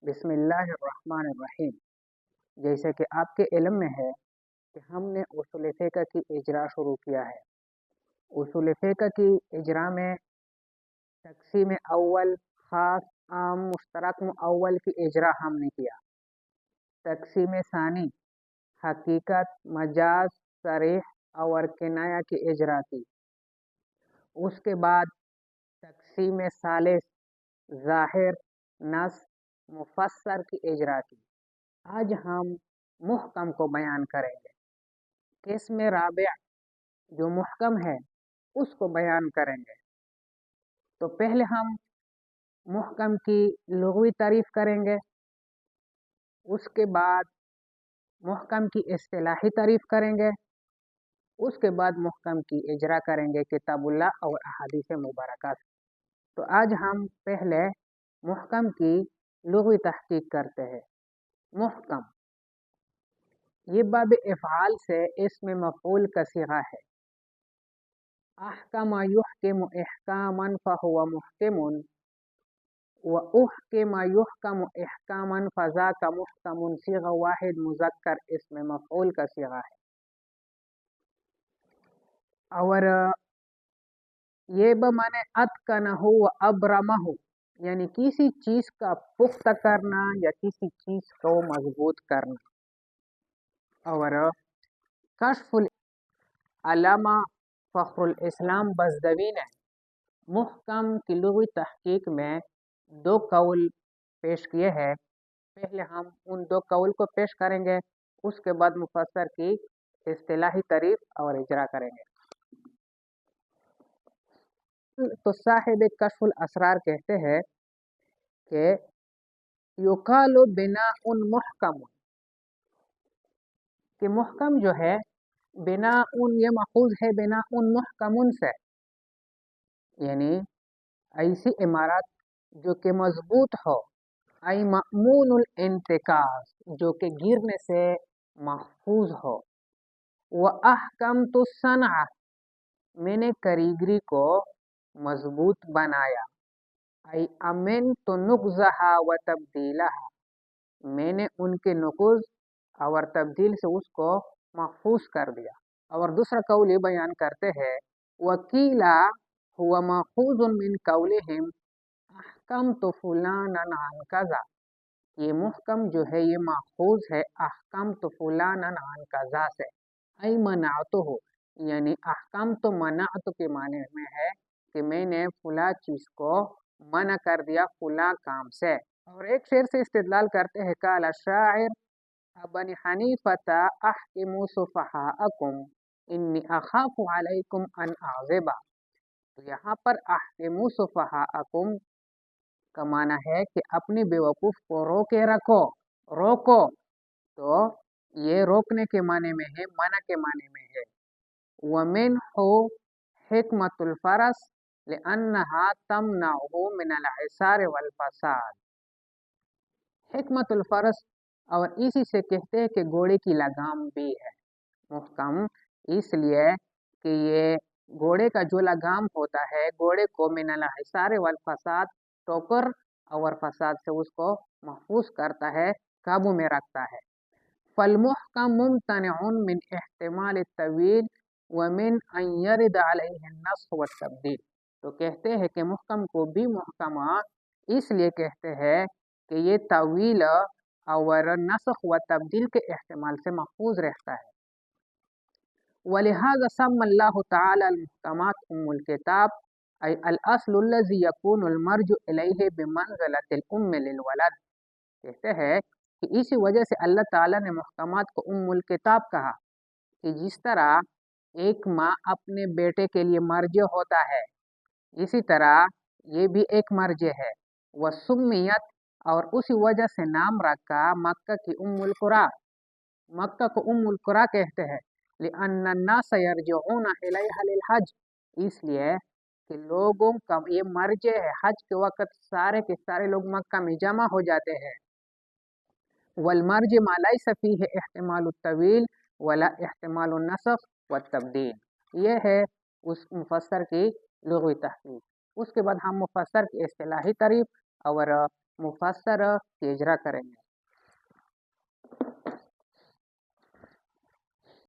बिस्मिल्लाहिर्रहमानिर्रहीम। जैसे कि आपके इल्म में है कि हमने उसूल फ़िक़्ह की इजरा शुरू किया है। उसूल फ़िक़्ह की इजरा में तक़सीम अव्वल, ख़ास, आम, मुश्तरक मुअव्वल की इजरा हमने किया। तक़सीम सानी, हकीकत, मजाज, सरीह और किनाया की इजरा की। उसके बाद तक़सीम सालिस, ज़ाहिर, नस, मुफ़स्सर की इजरा की। आज हम मुहकम को बयान करेंगे। किस्म राबिया जो मुहकम है उसको बयान करेंगे। तो पहले हम मुहकम की लुग़वी तारीफ़ करेंगे, उसके बाद मुहकम की इस्तिलाही तारीफ़ करेंगे, उसके बाद मुहकम की इजरा करेंगे किताबुल्लाह और अहादीस मुबारकात। तो आज हम पहले मुहकम की लुग़वी तहक़ीक़ करते हैं। मुहकम ये बाब इफ़आल से इसमें मफ़ऊल का सिगा है। अहकम युहकिमु इहकामन फहुव मुहकमुन व उहकिम युहकमु इहकामन फज़ाका मुहकमुन। सिगा वाहिद मुज़क्कर इसमें मफ़ऊल का सिगा है। और ये बमाने अतकनहु व अब्रमहु, यानी किसी चीज़ का पुख्ता करना या किसी चीज़ को मजबूत करना। और कश्फुल अल्लामा फ़खरुल इस्लाम बज़दवी ने मुहकम की लुग़वी तहक़ीक़ में 2 कौल पेश किए हैं। पहले हम उन 2 कौल को पेश करेंगे, उसके बाद मुफ़स्सर की इस्तिलाही तारीफ़ और इजरा करेंगे। तो साहिब कश्फुल असरार कहते हैं कि युक़ालु बिनाउन मुहकम, कि मुहकम जो है बिनाउन ये मख़ूज़ है बिनाउन मुहकमुन से, यानी ऐसी इमारत जो कि मजबूत हो, आई मअमूनुल इंतिकास जो कि गिरने से महफूज हो। व अहकमतु सनअ मैंने कारीगरी को मजबूत बनाया। आई अमिनतु नुक़्ज़हा व तब्दीलहा मैंने उनके नुक़ुज़ और तब्दील से उसको महफूज कर दिया। और दूसरा कौल ये बयान करते हैं वकीला हुआ मख़ूज़ुन मिन कौलिहिम अहकमतु फुलानन अन कज़ा, ये मुहकम जो है ये माखूज है अहकमतु फुलानन अन कज़ा से। आई मनाअतुहु, यानी अहकमतु मनाअतु के माने में है कि मैंने फुला चीज़ को मना कर दिया फुला काम से। और एक शेर से इस्तिदलाल करते हैं काला शायर अबनी हनीफता अहकिमु सुफहाअकुम इन्नी अखाफु अलैकुम अन आज़िबा। तो यहाँ पर अहकिमु सुफहाअकुम का माना है कि अपनी बेवकूफ़ को रोके रखो, रोको। तो ये रोकने के माने में है, मना के माने में है। वमिनहु हिकमतुल फरस लिअन्नहा तमनअहु मिनल इसार वल फसाद। हिकमतुल फरस, और इसी से कहते हैं कि घोड़े की लगाम भी है मुहकम, इसलिए कि ये घोड़े का जो लगाम होता है घोड़े को मिनल इसार वल फसाद, ठोकर और फसाद से उसको महफूज करता है, काबू में रखता है। फल मुहकम मुमतनिउन मिन इहतिमाल तवील व मिन अन यरिद अलैहि नस्ख व तब्दील। तो कहते हैं कि मुहकम को भी मुहकमा इसलिए कहते हैं कि ये तवील और नस्ख व तब्दील के इस्तेमाल से महफूज रहता है। वलिहाज़ा सम्मल्लाहु तआला अल मुहकमात उम्मुल किताब आई अल अस्लु अल्लज़ी यकूनुल मर्जु इलैहि बिमंज़िलतिल उम्मि लिल वलद। कहते हैं कि इसी वजह से अल्लाह ताला ने मुहकमात को उम्मुल किताब कहा कि जिस तरह एक माँ अपने बेटे के लिए मर्ज होता है, इसी तरह ये भी एक मर्ज है। वह सुम्मियत, और उसी वजह से नाम रखा मक्का की उम्मुल कुरा, मक्का को उम्मुल कुरा कहते हैं। लिअन्ना अन्नास यरजिऊना इलैहा लिल हज, इसलिए कि लोगों का ये मर्ज है, हज के वक़्त सारे के सारे लोग मक्का में जमा हो जाते हैं। वल मर्ज मा लैसा फीहि इहतिमालुत तवील वला इहतिमालुन नस्ख व तब्दील। ये है उस मुफस्सर की लुग़वी तहक़ीक़। उसके बाद हम मुफस्सर की इस्तिलाही तारीफ़ और مفسر کہ اجرا کریں گے.